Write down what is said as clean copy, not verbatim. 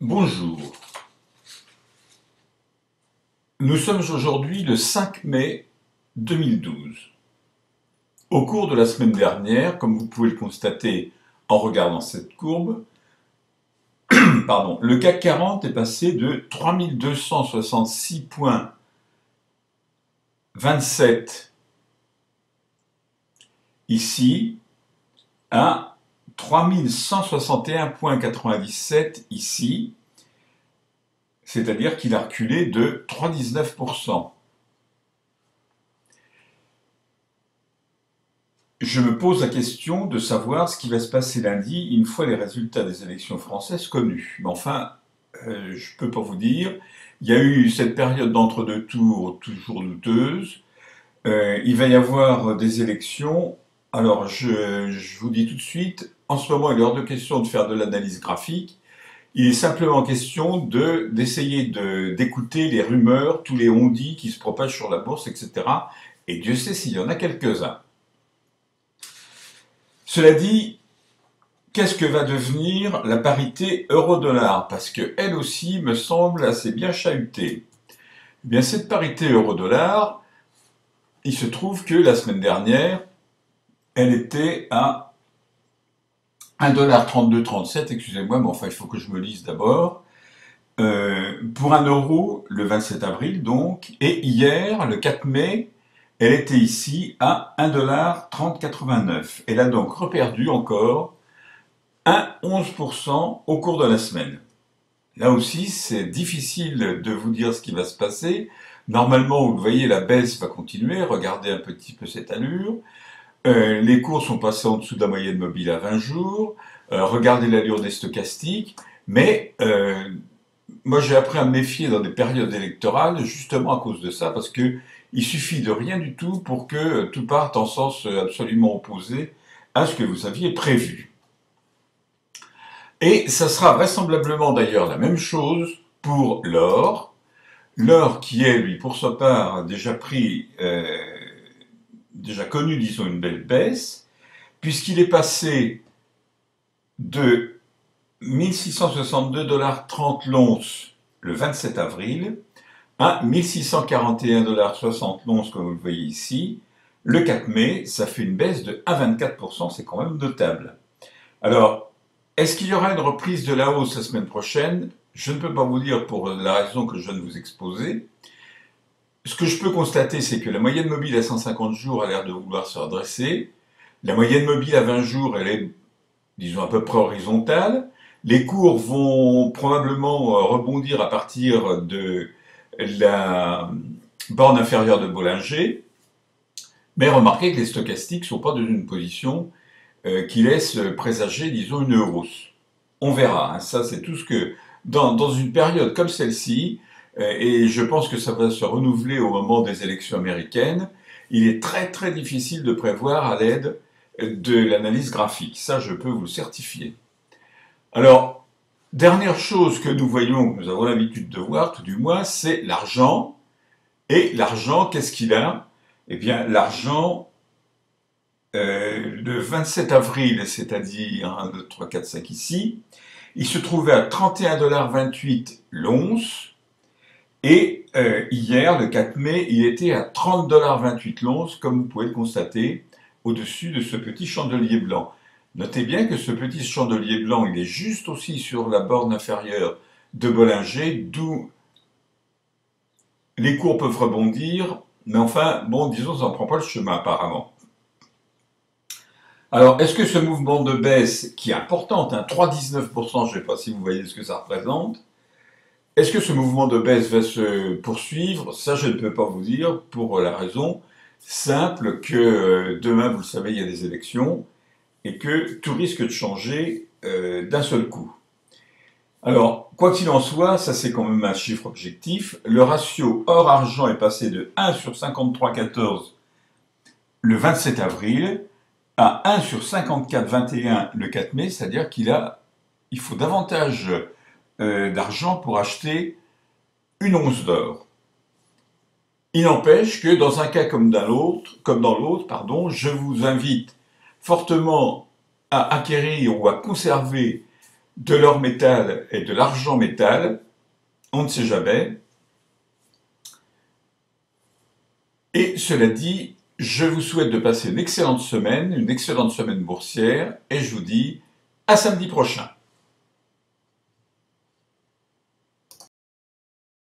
Bonjour, nous sommes aujourd'hui le 5 mai 2012. Au cours de la semaine dernière, comme vous pouvez le constater en regardant cette courbe, le CAC 40 est passé de 3266,27 ici à 3161,97 ici, c'est-à-dire qu'il a reculé de 3,19%. Je me pose la question de savoir ce qui va se passer lundi, une fois les résultats des élections françaises connus. Mais enfin, je ne peux pas vous dire. Il y a eu cette période d'entre-deux tours toujours douteuse. Il va y avoir des élections. Alors, je vous dis tout de suite, en ce moment, il est hors de question de faire de l'analyse graphique. Il est simplement question d'essayer d'écouter les rumeurs, tous les on-dit qui se propagent sur la bourse, etc. Et Dieu sait s'il y en a quelques-uns. Cela dit, qu'est-ce que va devenir la parité euro-dollar? Parce qu'elle aussi me semble assez bien chahutée. Eh bien, cette parité euro-dollar, il se trouve que la semaine dernière, elle était à 1,3237 $, excusez-moi, mais enfin, il faut que je me lise d'abord. Pour 1 euro, le 27 avril donc, et hier, le 4 mai, elle était ici à 1,3089 $. Elle a donc reperdu encore 1,11% au cours de la semaine. Là aussi, c'est difficile de vous dire ce qui va se passer. Normalement, vous le voyez, la baisse va continuer. Regardez un petit peu cette allure. Les cours sont passés en dessous de la moyenne mobile à 20 jours. Regardez l'allure des stochastiques. Mais moi, j'ai appris à me méfier dans des périodes électorales, justement à cause de ça, parce que il suffit de rien du tout pour que tout parte en sens absolument opposé à ce que vous aviez prévu. Et ça sera vraisemblablement d'ailleurs la même chose pour l'or. L'or qui est, lui, pour sa part, déjà connu, disons, une belle baisse, puisqu'il est passé de 1662,30 $ l'once le 27 avril à 1641,60 $ l'once, comme vous le voyez ici. Le 4 mai, ça fait une baisse de 1,24%, c'est quand même notable. Alors, est-ce qu'il y aura une reprise de la hausse la semaine prochaine? Je ne peux pas vous dire pour la raison que je viens de vous exposer. Ce que je peux constater, c'est que la moyenne mobile à 150 jours a l'air de vouloir se redresser. La moyenne mobile à 20 jours, elle est, disons, à peu près horizontale. Les cours vont probablement rebondir à partir de la borne inférieure de Bollinger. Mais remarquez que les stochastiques ne sont pas dans une position qui laisse présager, disons, une hausse. On verra, hein. Ça c'est tout ce que, dans une période comme celle-ci, et je pense que ça va se renouveler au moment des élections américaines, il est très très difficile de prévoir à l'aide de l'analyse graphique. Ça, je peux vous le certifier. Alors, dernière chose que nous voyons, que nous avons l'habitude de voir, tout du moins, c'est l'argent. Et l'argent, qu'est-ce qu'il a? Eh bien, l'argent, le 27 avril, c'est-à-dire 1, 2, 3, 4, 5 ici, il se trouvait à 31,28 $ l'once. Et hier, le 4 mai, il était à 30,28 $ l'once, comme vous pouvez le constater, au-dessus de ce petit chandelier blanc. Notez bien que ce petit chandelier blanc, il est juste aussi sur la borne inférieure de Bollinger, d'où les cours peuvent rebondir, mais enfin, bon, disons, ça n'en prend pas le chemin apparemment. Alors, est-ce que ce mouvement de baisse, qui est important, 3,19%, je ne sais pas si vous voyez ce que ça représente, est-ce que ce mouvement de baisse va se poursuivre? Ça, je ne peux pas vous dire, pour la raison simple que demain, vous le savez, il y a des élections, et que tout risque de changer d'un seul coup. Alors, quoi qu'il en soit, ça c'est quand même un chiffre objectif, le ratio or-argent est passé de 1 sur 53,14 le 27 avril à 1 sur 54,21 le 4 mai, c'est-à-dire qu'il faut davantage d'argent pour acheter une once d'or. Il n'empêche que dans un cas comme dans l'autre, je vous invite fortement à acquérir ou à conserver de l'or métal et de l'argent métal, on ne sait jamais. Et cela dit, je vous souhaite de passer une excellente semaine boursière, et je vous dis à samedi prochain.